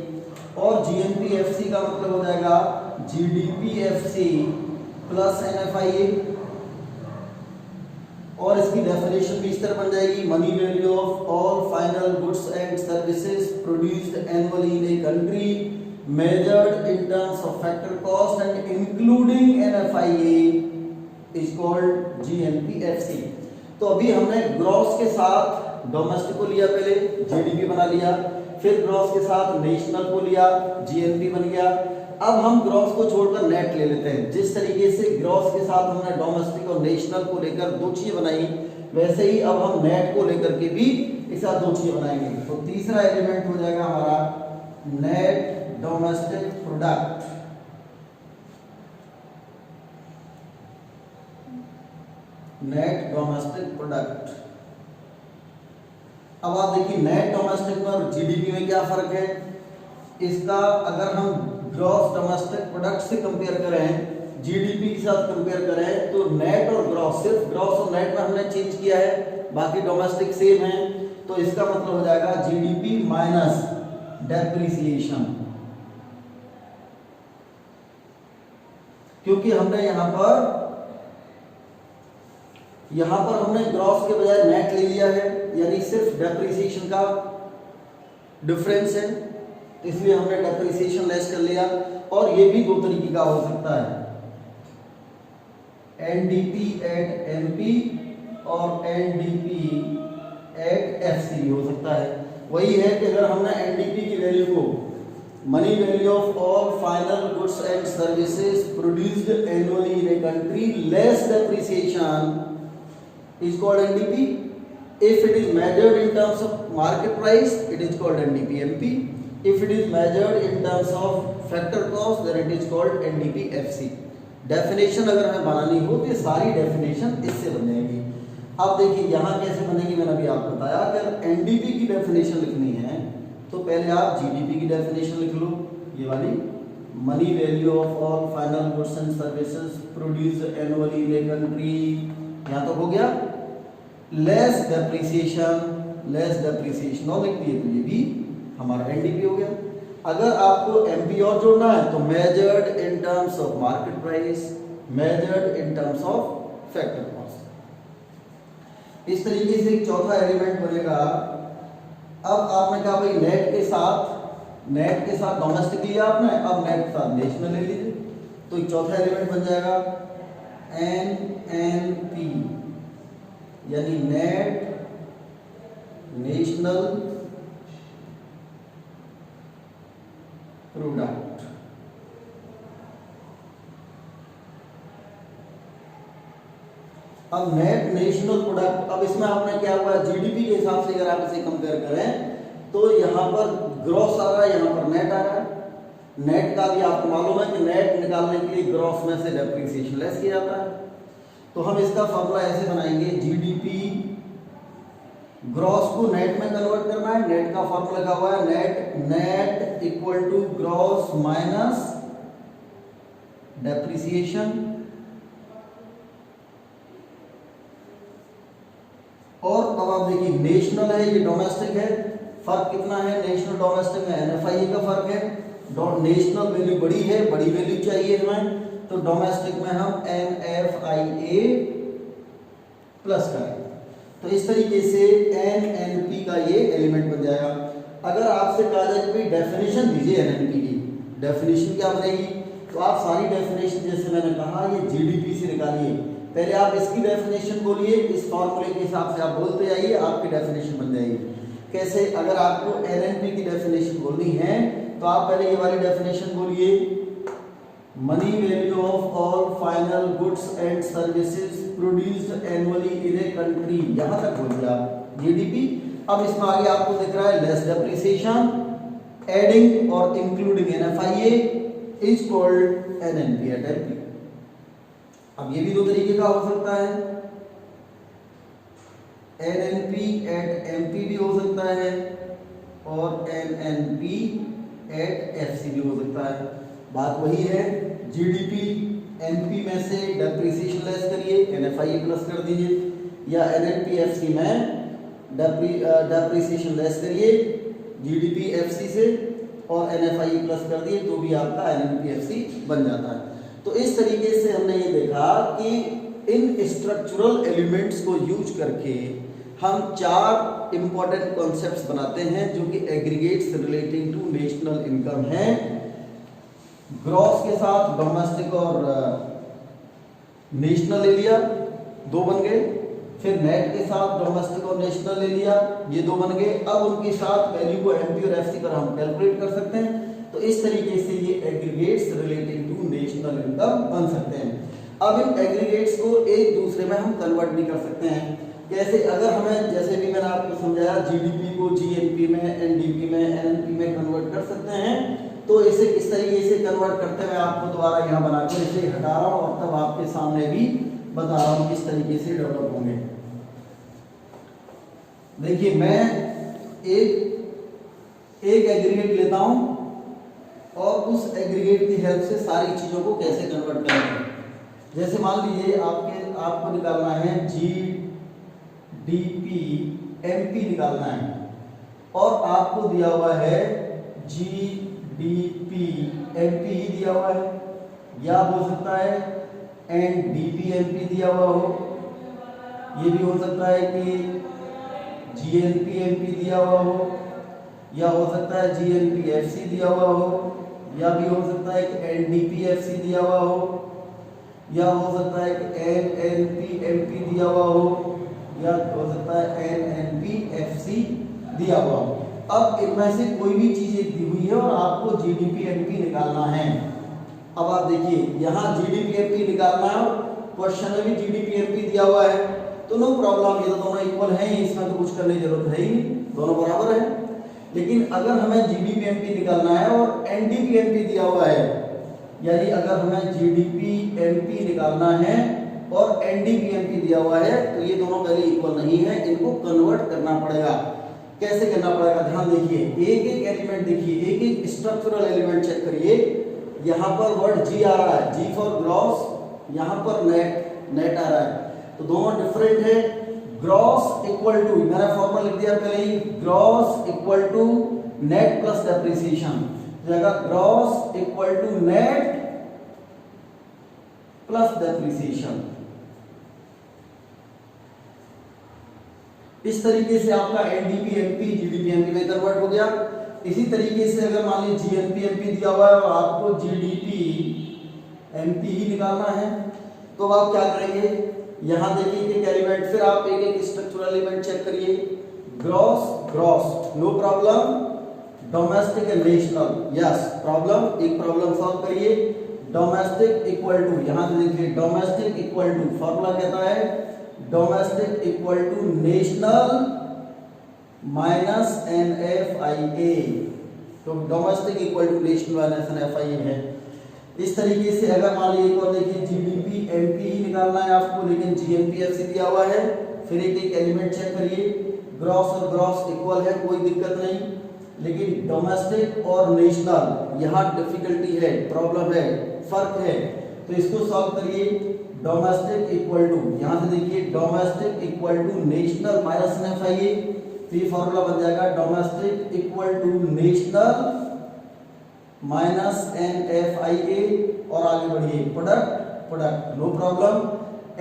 और जीएनपीएफसी का मतलब हो जाएगा जीडीपीएफसी प्लस एनएफआईए, और इसकी डेफिनेशन भी इस तरह बन जाएगी, money value of all final goods and services produced annually in a country measured in terms of factor cost and including NFIA is called GNPFC। तो अभी हमने ग्रॉस के साथ डोमेस्टिक को लिया, पहले जीडीपी बना लिया, फिर ग्रॉस के साथ नेशनल को लिया, जीएनपी बन गया। अब हम ग्रॉस को छोड़कर नेट ले लेते हैं। जिस तरीके से ग्रॉस के साथ हमने डोमेस्टिक और नेशनल को लेकर दो चीजें बनाई, वैसे ही अब हम नेट को लेकर के भी एक साथ दो चीजें बनाएंगे। तो तीसरा एलिमेंट हो जाएगा हमारा net domestic product. Net domestic product. अब आप देखिए नेट डोमेस्टिक में और जीडीपी में क्या फर्क है। इसका अगर हम ग्रॉस डोमेस्टिक प्रोडक्ट से कंपेयर करें, जीडीपी के साथ कंपेयर करें, तो नेट और ग्रॉस, सिर्फ ग्रॉस और नेट में हमने चेंज किया है, बाकी डोमेस्टिक सेम है। तो इसका मतलब हो जाएगा जीडीपी माइनस डेप्रिसिएशन, क्योंकि हमने यहां पर हमने ग्रॉस के बजाय नेट ले लिया है, यानी सिर्फ डेप्रिसिएशन का डिफरेंस है, इसलिए हमने डेप्रिसिएशन लेस कर लिया। और ये भी दो तरीके का हो सकता है, एनडीपी एट एमपी और एनडीपी एट एफसी हो सकता है। वही है कि अगर हमने एनडीपी की वैल्यू को money value of all final goods and services produced annually in a country less depreciation is called NDP. If it is measured in terms of market price, it is called NDP-MP. If it is measured in terms of factor cost, then it is called NDP-FC. Definition अगर हमें बनानी हो तो ये सारी definition इससे बन जाएगी। अब देखिए यहाँ कैसे बनेगी, मैंने अभी आपको बताया। अगर NDP की definition लिखनी है तो पहले आप GDP की definition लिख लो, ये वाली money value of all final goods and services produce annually in a country, यहाँ तक हो गया। लेस डेप्रिसिएशन और लिख दिए, तो ये भी हमारा एनडीपी हो गया। अगर आपको एमपी और जोड़ना है तो measured in terms of market price, measured in terms of factor cost. इस तरीके से एक चौथा एलिमेंट बनेगा। अब आपने कहा भाई नेट के साथ डोमेस्टिक लिया आपने, अब नेट के साथ नेशनल ले लीजिए, तो एक चौथा एलिमेंट बन जाएगा एनएनपी, यानी नेट नेशनल प्रोडक्ट। अब नेट नेशनल प्रोडक्ट, अब इसमें आपने क्या हुआ, जीडीपी के हिसाब से अगर आप इसे कंपेयर करें तो यहां पर ग्रॉस आ रहा है, यहां पर नेट आ रहा है। नेट का भी आपको मालूम है कि नेट निकालने के लिए ग्रॉस में से डेप्रिसिएशन लेस किया जाता है। तो हम इसका फॉर्मूला ऐसे बनाएंगे, जीडीपी ग्रॉस को नेट में कन्वर्ट करना है। नेट का फॉर्मूला लगा हुआ है net equal to gross minus depreciation. और अब आप देखिए नेशनल है, ये डोमेस्टिक है, फर्क कितना है नेशनल डोमेस्टिक में, एनएफआईए का फर्क है। नेशनल वैल्यू बड़ी है, बड़ी वैल्यू चाहिए हमें, तो डोमेस्टिक में हम एनएफआईए प्लस करेंगे। तो इस तरीके से एनएनपी का ये एलिमेंट बन जाएगा। अगर आपसे कहा जाए कि डेफिनेशन दीजिए एनएनपी की, डेफिनेशन क्या बनेगी, तो आप सारी डेफिनेशन जैसे मैंने कहा ये जीडीपी से निकालिए। पहले आप इसकी डेफिनेशन बोलिए, इस फॉर्मूले के हिसाब से आप बोलते जाइए, आपकी डेफिनेशन बन जाएगी। कैसे, अगर आपको एनएनपी की डेफिनेशन बोलनी है तो आप पहले ये वाली डेफिनेशन बोलिए, money value of all final goods and services produced annually in a country, यहां तक बोलिए आप जीडीपी। अब इसमें आगे आपको दिख रहा है लेस डेप्रिसिएशन, एडिंग और including NFIA is called NNP at MP. अब ये भी दो तरीके का हो सकता है, एनएनपी एट एमपी भी हो सकता है और एनएनपी एट एफसी भी हो सकता है। बात वही है, जीडीपी एमपी में से डेप्रिसिएशन लेस करिए, एनएफआईए प्लस कर दीजिए, या एनएनपी एफसी में डेप्रिसिएशन लेस करिए जीडीपी एफसी से और एनएफआईए प्लस कर दिए, तो भी आपका एनएनपी एफसी बन जाता है। तो इस तरीके से हमने ये देखा कि इन स्ट्रक्चरल एलिमेंट्स को यूज करके हम 4 इंपॉर्टेंट कॉन्सेप्ट्स बनाते हैं जो कि aggregates relating to national income है। ग्रॉस के साथ डोमेस्टिक और नेशनल ले लिया, 2 बन गए। फिर नेट के साथ डोमेस्टिक और नेशनल ले लिया, ये 2 बन गए। अब उनके साथ वैल्यू को एमपी और एफसी पर हम कैलकुलेट कर सकते हैं। तो इस तरीके से ये aggregates relating to national income बन सकते हैं। अब इन एग्रीगेट्स को एक दूसरे में हम कन्वर्ट भी कर सकते हैं। कैसे, अगर हमें, जैसे भी मैंने आपको समझाया, जीडीपी को जीएनपी में, एनडीपी में, एनएनपी में कन्वर्ट कर सकते हैं। तो इसे किस तरीके से कन्वर्ट करते हैं मैं आपको दोबारा यहाँ बनाकर इसे हटा रहा हूँ और तब आपके सामने भी बता रहा हूँ किस तरीके से डेवलप होंगे। देखिए मैं एक एग्रीगेट लेता हूँ और उस एग्रीगेट की हेल्प से सारी चीजों को कैसे कन्वर्ट करेंगे। जैसे मान लीजिए आपको निकालना है जीडीपी एमपी निकालना है और आपको दिया हुआ है जीडीपी एमपी ही दिया हुआ है, या हो सकता है एनडीपी एमपी दिया हुआ हो, ये भी हो सकता है कि जीएनपी एमपी दिया हुआ हो, या हो सकता है जीएनपी एफसी दिया हुआ हो, या भी हो सकता है कि एनडीपी एफसी दिया हुआ हो, या हो सकता है कि एनएनपी एमपी दिया हुआ हो, या हो सकता है एनएनपी एफसी दिया हुआ हो। अब इनमें से कोई भी चीज एक दी हुई है और आपको जीडीपी एमपी निकालना है। अब आप देखिए यहाँ जीडीपी एमपी निकालना है, क्वेश्चन में भी जीडीपी एमपी दिया हुआ है, तो नो प्रॉब्लम, ये तो दोनों इक्वल हैं, इसमें तो कुछ करने की जरूरत है ही नहीं, दोनों बराबर है। लेकिन अगर हमें जीडीपी एमपी निकालना है और एनडीपी एमपी दिया हुआ है, यानी अगर हमें जीडीपी एमपी निकालना है और एनडीपी एमपी दिया हुआ है, तो ये दोनों वैल्यू इक्वल नहीं है, इनको कन्वर्ट करना पड़ेगा। कैसे करना पड़ेगा, ध्यान देखिए, एक एक एलिमेंट देखिए, एक एक स्ट्रक्चरल एलिमेंट चेक करिए। यहाँ पर वर्ड जी आ रहा है, जी फॉर ग्रॉस, यहाँ पर नेट आ रहा है, तो दोनों डिफरेंट है। ग्रॉस इक्वल टू, मैंने फॉर्मूला लिख दिया पहले ही, gross equal to net plus depreciation, जगह gross equal to net plus depreciation. इस तरीके से आपका एनडीपी एमपी जीडीपी एमपी में कन्वर्ट हो गया। इसी तरीके से अगर मान लीजिए जीएनपी एमपी दिया हुआ है और आपको जीडीपी एमपी ही निकालना है, तो आप क्या करेंगे, यहां देखिए कि एलिमेंट, फिर आप एक एक स्ट्रक्चरल एलिमेंट चेक करिए। Gross no problem, domestic and national yes problem, एक प्रॉब्लम सॉल्व करिए। डोमेस्टिक इक्वल टू, यहां से देखिए डोमेस्टिक इक्वल टू, फॉर्मूला कहता है domestic equal to national minus NFIA, तो domestic equal to national minus NFIA है। इस तरीके से अगर मान लीजिए एक और देखिए जीडीपी एमपी ही निकालना है आपको, लेकिन जीएनपी एफसी दिया हुआ है, फिर एक एक एलिमेंट चेक करिए। ग्रॉस और ग्रॉस इक्वल है, कोई दिक्कत नहीं, लेकिन डोमेस्टिक और नेशनल यहाँ डिफिकल्टी है, प्रॉब्लम है, फर्क है, तो इसको सॉल्व करिए। डोमेस्टिक इक्वल टू, यहाँ से देखिए domestic equal to national minus NFIA, तो ये फॉर्मूला बन जाएगा domestic equal to national minus NFIA, और आगे बढ़िए प्रोडक्ट नो प्रॉब्लम।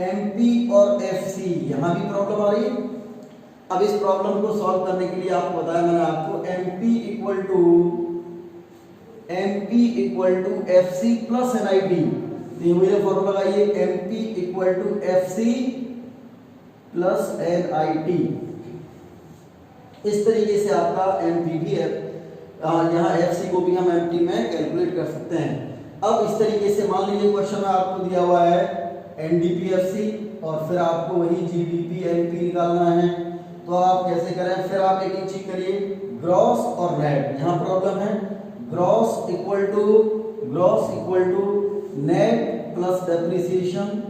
एमपी और एफसी, यहां भी प्रॉब्लम आ रही है। अब इस प्रॉब्लम को सॉल्व करने के लिए आपको बताया मैंने आपको MP equal to FC plus NIT, तो ये फॉर्मूला लगाइए MP equal to FC plus NIT। इस तरीके से आपका एमपी भी है, यहाँ एफसी को भी हम एमटी में कैलकुलेट कर सकते हैं। अब इस तरीके से मान लीजिए क्वेश्चन में आपको दिया हुआ है एनडीपीएफसी और फिर आपको वही जीडीपी एमपी निकालना है, तो आप कैसे करें, फिर आप एक एक चीज करिए। ग्रॉस और नेट, यहाँ प्रॉब्लम है, gross equal to net plus depreciation,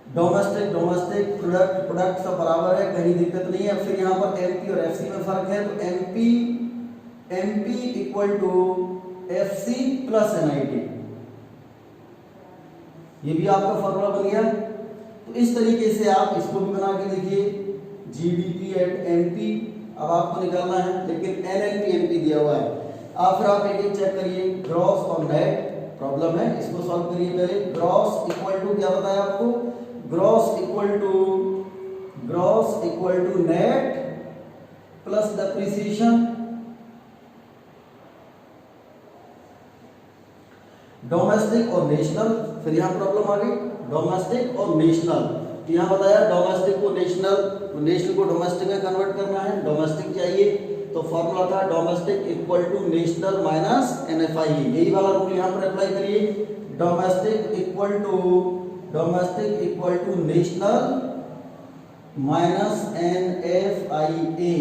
domestic product सब बराबर है, कहीं दिक्कत नहीं है। फिर यहाँ पर एमपी और एफसी में फर्क है, तो MP equal to FC plus NIT, ये भी आपका फॉर्मूला बन गया। तो इस तरीके से आप इसको भी बना के देखिए, जीडीपी एट एमपी, अब आपको निकालना है, लेकिन NNP MP दिया हुआ है। आप फिर आप एक एक चेक करिए, ग्रॉस और नेट प्रॉब्लम है, इसको सॉल्व करिए पहले। ग्रॉस इक्वल टू क्या बताया आपको, gross equal to net plus depreciation, domestic और नेशनल, फिर यहाँ प्रॉब्लम आ गई डोमेस्टिक और नेशनल, यहाँ बताया डोमेस्टिक को नेशनल को डोमेस्टिक में कन्वर्ट करना है, डोमेस्टिक चाहिए, तो फॉर्मूला था domestic equal to national minus NFIA, यही वाला रूल यहाँ पर अप्लाई करिए। Domestic equal to national minus NFIA,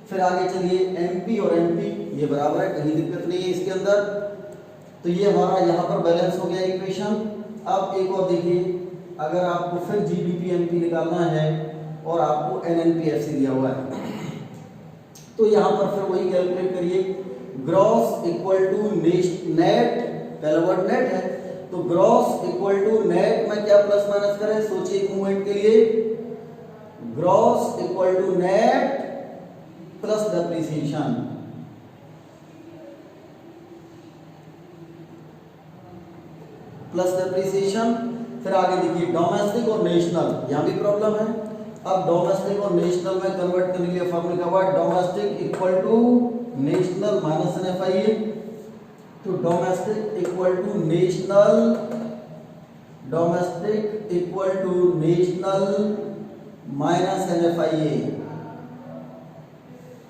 फिर आगे चलिए एमपी और एमपी ये बराबर है, कहीं दिक्कत नहीं है इसके अंदर, तो ये हमारा यहाँ पर बैलेंस हो गया इक्वेशन। अब एक और देखिए, अगर आपको फिर जीडीपी एमपी निकालना है और आपको NNPFC दिया हुआ है, तो यहाँ पर फिर वही कैलकुलेट करिए। ग्रॉस इक्वल टू नेट, पहला वर्ड नेट है, तो ग्रॉस इक्वल टू नेट में क्या प्लस माइनस करें, सोचिए एक मूवमेंट के लिए। Gross equal to net plus depreciation, फिर आगे देखिए डोमेस्टिक और नेशनल, यहाँ भी प्रॉब्लम है। अब डोमेस्टिक और नेशनल में कन्वर्ट करने के लिए फॉर्मूला क्या हुआ, domestic equal to national minus NFIA, तो domestic equal to national minus NFIA,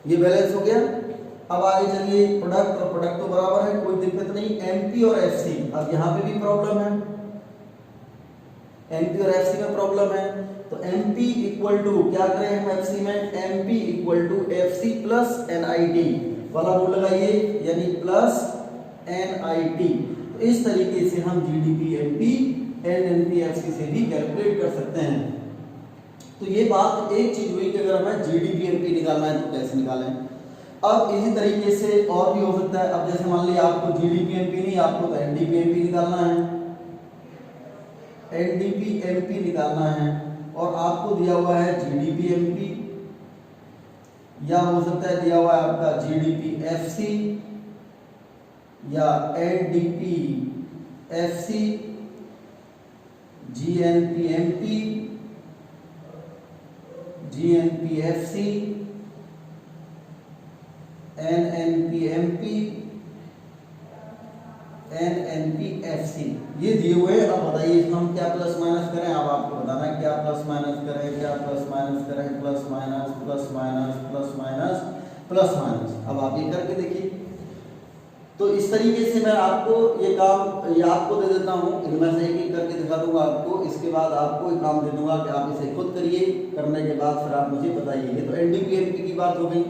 ये बैलेंस हो गया। अब आगे चलिए, प्रोडक्ट और प्रोडक्ट तो बराबर है, कोई दिक्कत नहीं। एमपी और एफसी, अब यहाँ पे भी प्रॉब्लम है, एमपी और एफसी में प्रॉब्लम है, तो एमपी इक्वल टू क्या करें हम एफसी में, MP equal to FC plus NIT वाला रूल लगाइए, यानी प्लस NIT। तो इस तरीके से हम जीडीपी एमपी NNPFC से भी कैलकुलेट कर सकते हैं। तो ये बात एक चीज हुई कि अगर हमें GDP-MP निकालना है तो कैसे निकालें। अब इसी तरीके से और भी हो सकता है। अब जैसे मान लिया आपको GDP-MP नहीं, आपको तो NDP-MP निकालना है, NDP-MP निकालना है और आपको दिया हुआ है GDP-MP, या हो सकता है दिया हुआ है आपका GDP-FC या NDP-FC, GNP-MP, GNP-FC, NNP-MP, NNP-FC, ये दिए हुए। अब बताइए इसमें हम क्या प्लस माइनस करें। अब आपको बताना है क्या प्लस माइनस करें, क्या प्लस माइनस करें, plus minus plus minus plus minus plus minus. अब आप ये करके देखिए। तो इस तरीके से मैं आपको ये काम ये आपको दे देता हूँ, इनमें से एक करके दिखा दूंगा आपको। इसके बाद आपको एक काम दे दूंगा कि आप इसे खुद करिए, करने के बाद फिर आप मुझे बताइए। ये तो NDP-MP की बात हो गई।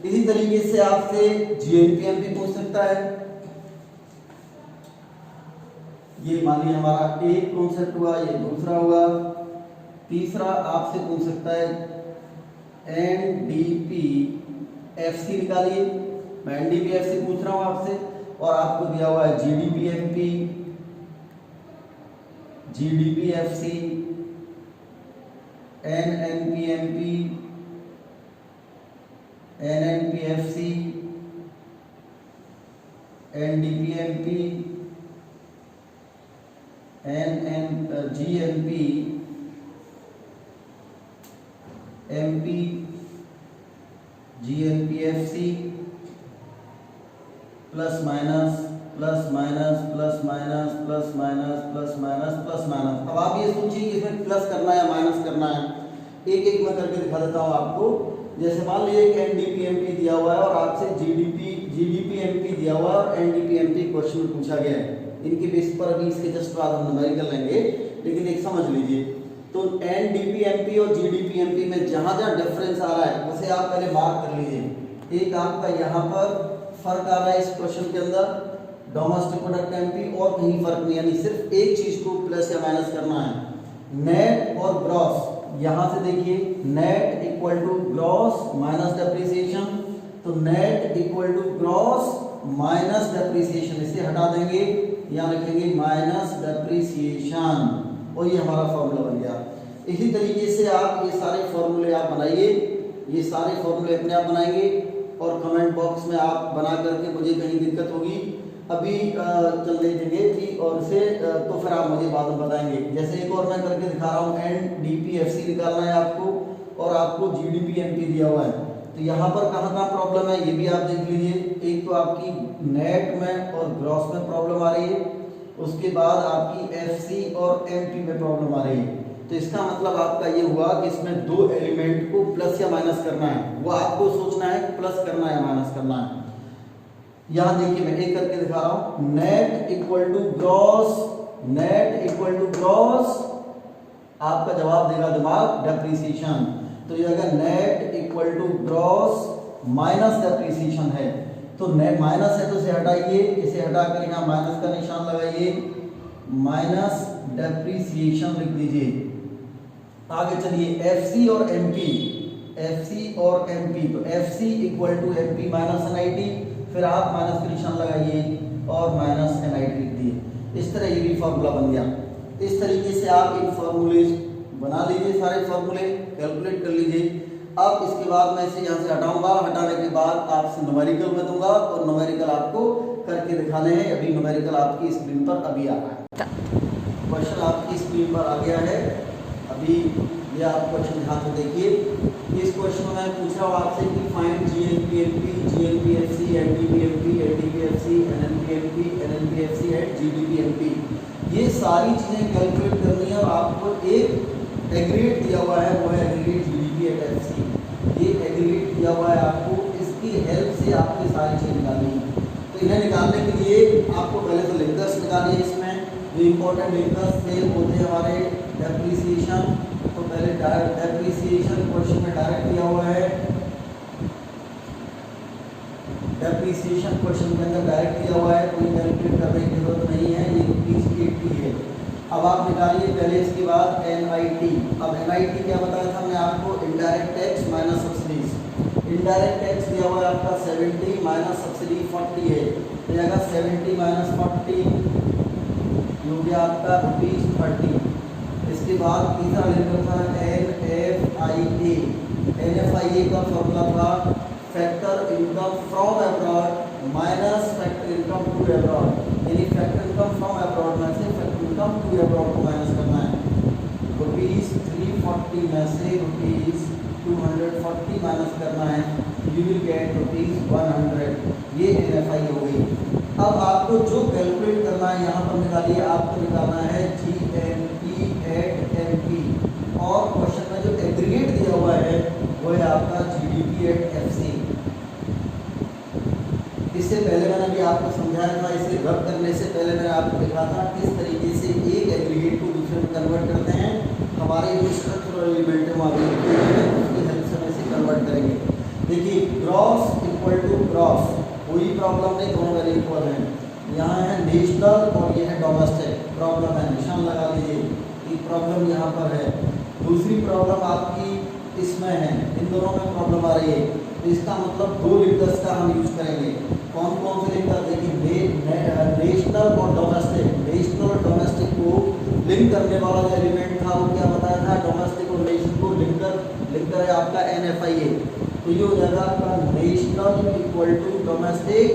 इसी तरीके से आपसे GNP-MP पूछ सकता है। ये मान लिया हमारा एक कॉन्सेप्ट हुआ, ये दूसरा हुआ। तीसरा आपसे पूछ सकता है NDP-FC निकालिए। मैं NDP-FC पूछ रहा हूँ आपसे और आपको दिया हुआ है GDP-MP, GDP-FC, NNP-MP, NNP-FC, NDP-MP, GNP-MP, GNP-FC, plus minus plus minus plus minus plus minus plus minus plus minus. अब आप ये सोचिए कि इसमें प्लस करना है या माइनस करना है। एक एक मैं करके दिखा देता हूँ आपको। जैसे मान लीजिए कि NDP-MP दिया हुआ है और आपसे GDP-MP दिया हुआ है और NDP-MP क्वेश्चन में पूछा गया है। इनके बेस पर अभी इसके जस्ट बाद हम न्यूमेरिकल लेंगे, लेकिन एक समझ लीजिए। तो NDP-MP और GDP-MP में जहां जहां डिफरेंस आ रहा है उसे आप पहले मार्क कर लीजिए। एक आपका यहाँ पर फर्क आ रहा है इस क्वेश्चन के अंदर, डोमेस्टिक प्रोडक्ट MP, और कहीं फर्क नहीं, यानी सिर्फ एक चीज को प्लस या माइनस करना है। नेट और ग्रॉस, यहां से देखिए net equal to gross minus depreciation, तो net equal to gross minus depreciation, इसे हटा देंगे, यहाँ लिखेंगे माइनस डेप्रिसिएशन, और ये हमारा फॉर्मूला बन गया। इसी तरीके से आप ये सारे फॉर्मूले आप बनाइए, ये सारे फॉर्मूले अपने आप बनाएंगे और कमेंट बॉक्स में आप बना करके, मुझे कहीं दिक्कत होगी अभी चलने देंगे कि और से तो फिर आप मुझे बाद में बताएंगे। जैसे एक और मैं करके दिखा रहा हूँ, NDP-FC निकालना है आपको और आपको GDP-MP दिया हुआ है। तो यहाँ पर कहाँ प्रॉब्लम है ये भी आप देख लीजिए। एक तो आपकी नेट में और ग्रॉस में प्रॉब्लम आ रही है, उसके बाद आपकी FC और MP में प्रॉब्लम आ रही है। तो इसका मतलब आपका ये हुआ कि इसमें दो एलिमेंट को प्लस या माइनस करना है, वो आपको सोचना है प्लस करना है या माइनस करना है। यहां देखिए मैं एक करके दिखा रहा हूं, net equal to gross, net equal to gross, आपका जवाब देगा दिमाग डेप्रिसिएशन। तो ये अगर net equal to gross minus depreciation है तो नेट माइनस है तो इसे हटाइए, इसे हटाकर यहाँ माइनस का निशान लगाइए, माइनस डेप्रिसिएशन लिख दीजिए। आगे चलिए FC और MP, FC और MP, तो FC equal to MP minus NIT, फिर आप माइनस का निशान लगाइए और माइनस NIT लिख दिए। इस तरह ये भी फॉर्मूला बन गया। इस तरीके से आप इन फॉर्मूले बना लीजिए, सारे फॉर्मूले कैलकुलेट कर लीजिए। अब इसके बाद मैं इसे यहाँ से हटाऊंगा, हटाने के बाद आपसे न्यूमेरिकल में दूंगा और न्यूमेरिकल आपको करके दिखाने हैं। अभी न्यूमेरिकल आपकी स्क्रीन पर अभी आ रहा है, क्वेश्चन आपकी स्क्रीन पर आ गया है अभी। ये आप क्वेश्चन ध्यान से देखिए। इस क्वेश्चन में मैं पूछ रहा हूँ आपसे कि find GNP-MP, GNP-FC, NDP-MP, NDP-FC, NNP-MP, NNP-FC and GDP-MP। ये सारी चीजें कैलकुलेट करनी है और आपको एक एग्रीगेट दिया हुआ है, वो है एग्रीगेट GDP-FC। ये एग्रीगेट दिया हुआ है आपको, इसकी हेल्प से आपकी सारी चीजें निकालनी है। तो इन्हें निकालने के लिए आपको पहले तो लिंकर्स निकालिए। इसमें जो इंपॉर्टेंट लिंकर्स थे वो थे हमारे डेप्रिसिएशन, तो पहले डेप्रिसिएशन क्वेश्चन में डायरेक्ट दिया हुआ है, डेप्रिसिएशन क्वेश्चन के अंदर डायरेक्ट दिया हुआ है, कोई कैलकुलेट करने की जरूरत नहीं है, ये रुपीज 80 है। अब आप निकालिए पहले, इसके बाद NIT। अब NIT क्या बताया था हमने आपको, indirect tax minus subsidies. Indirect tax दिया हुआ है आपका 70 माइनस सब्सिडी 40 है, तो जाएगा 70 माइनस 40 हो गया आपका ₹30। इसके बाद तीसरा लेकर था NFIA। NFIA का फॉर्मूला था factor income from abroad minus factor income to abroad, यानी फैक्टर इनकम फ्रॉम अब्रॉड में से फैक्टर इनकम टू अब्रॉड को माइनस करना है। ₹340 में से ₹240 माइनस करना है, यू विल गेट ₹100। ये NFI हो गई। अब आपको जो कैलकुलेट करना है यहाँ पर निकालिए, आपको निकालना है GNP एट MP, और क्वेश्चन में जो एग्रीगेट दिया हुआ है वो है आपका GDP एट FC। इससे पहले मैंने भी आपको समझाया था, इसे रब करने से पहले मैंने आपको दिखा था किस तरीके से एक एग्रीगेट को दूसरे में कन्वर्ट करते हैं। हमारे जो स्ट्रक्चरल एलिमेंट है वहाँ उसकी हेल्प से हम इसे कन्वर्ट करेंगे। देखिए ग्रॉस इक्वल टू ग्रॉस, कोई प्रॉब्लम नहीं, दोनों वैल्यू इक्वल हैं। यहाँ है नेशनल और ये है डोमेस्टिक। प्रॉब्लम है, निशान लगा लीजिए, एक प्रॉब्लम यहाँ पर है, दूसरी प्रॉब्लम आपकी इसमें है, इन दोनों में प्रॉब्लम आ रही है। तो इसका मतलब दो लिंकर्स का हम यूज करेंगे। कौन कौन से लिंकर, देखिए नेशनल और डोमेस्टिक। नेशनल और डोमेस्टिक को लिंक करने वाला जो एलिमेंट था वो क्या बताया था, डोमेस्टिक और नेशनल को लिंकर है आपका NFIA। तो ये हो जाएगा आपका national equal to domestic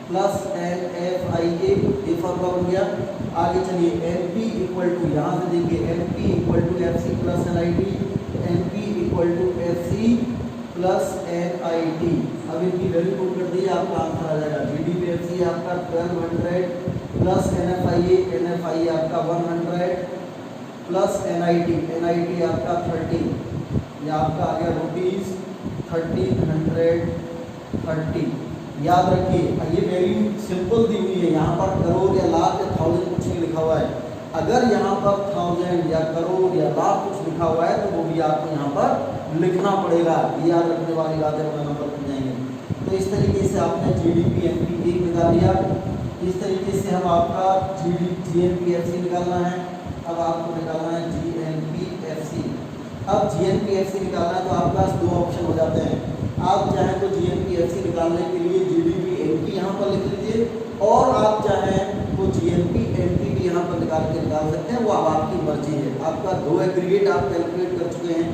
plus NFIA, ये फॉर्मूला बन गया। आगे चलिए MP इक्वल टू, यहाँ से देखिए MP equal to FC plus NIT, MP equal to FC plus NIT। अब इनकी वैल्यू पुट कर दी, आपका आंसर आ जाएगा GDP FC आपका 1200 प्लस NFIA आपका 100 प्लस NIT आपका 30, या आपका आ गया ₹1330। याद रखिए ये वैल्यू सिंपल दी हुई है, यहाँ पर करोड़ या लाख या थाउजेंड कुछ नहीं लिखा हुआ है। अगर यहाँ पर थाउजेंड या करोड़ या लाख कुछ लिखा हुआ है तो वो भी आपको यहाँ पर लिखना पड़ेगा। ये याद रखने वाली बात है, वरना नंबर बन जाएंगे। तो इस तरीके से आपने GDP MP 1 निकाल लिया। इस तरीके से हम आपका GNP FC निकालना है। अब आपको निकालना है GNP FC। अब GNP FC निकालना है तो आपके पास दो ऑप्शन हो जाते हैं। आप चाहें तो GNP FC निकालने के लिए GDP MP यहाँ पर लिख लीजिए, और आप चाहें तो GNP MP भी यहाँ पर निकाल सकते हैं, वो अब आपकी मर्जी है। आपका दो एग्रीगेट आप कैलकुलेट कर चुके हैं,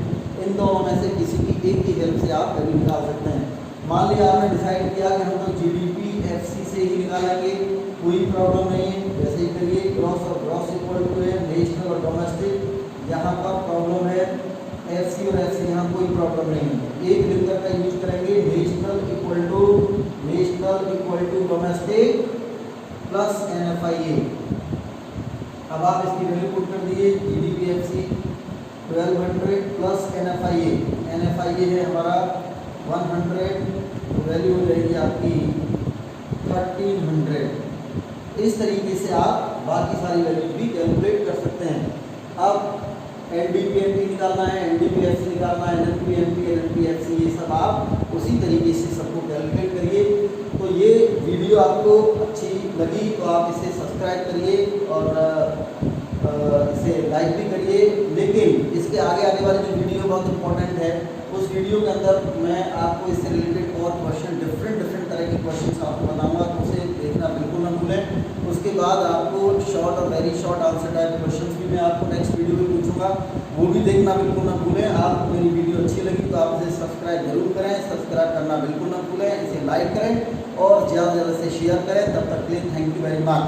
इन दोनों में से किसी की एक की हेल्प से आप वैल्यू निकाल सकते हैं। मान लिया आपने डिसाइड किया कि हम तो GDP FC से ही निकालेंगे, कोई प्रॉब्लम नहीं है, वैसे ही करिए। ग्रॉस और ग्रॉस इक्वल टू है नेशनल और डोमेस्टिक, यहाँ पर प्रॉब्लम है FC और FC, यहाँ कोई प्रॉब्लम नहीं है। एक लिंकर का यूज करेंगे, national equal to domestic plus NFIA। अब आप इसकी वैल्यू पुट कर दिए, GDP FC 1200 प्लस NFIA है हमारा 100, तो वैल्यू हो जाएगी आपकी 1300। इस तरीके से आप बाकी सारी वैल्यू भी कैलकुलेट कर सकते हैं। अब NDP MP निकालना है, NDP FC निकालना है, NNP MP NNP FC, ये सब आप उसी तरीके से सबको कैलकुलेट करिए। तो ये वीडियो आपको अच्छी लगी तो आप इसे सब्सक्राइब करिए और इसे लाइक भी करिए। लेकिन इसके आगे आने वाली जो वीडियो बहुत इंपॉर्टेंट है, उस वीडियो के अंदर मैं आपको इससे रिलेटेड और क्वेश्चन डिफरेंट तरह के क्वेश्चन आपको बताऊँगा, तो उसे देखना बिल्कुल न भूलें। उसके बाद आपको शॉर्ट और very short answer type questions भी मैं आपको नेक्स्ट वीडियो में पूछूंगा, वो भी देखना बिल्कुल ना भूलें। आपको मेरी वीडियो अच्छी लगी तो आप इसे सब्सक्राइब जरूर करें, सब्सक्राइब करना बिल्कुल ना भूलें, इसे लाइक करें और ज़्यादा से ज़्यादा से शेयर करें। तब तक के लिए थैंक यू वेरी मच।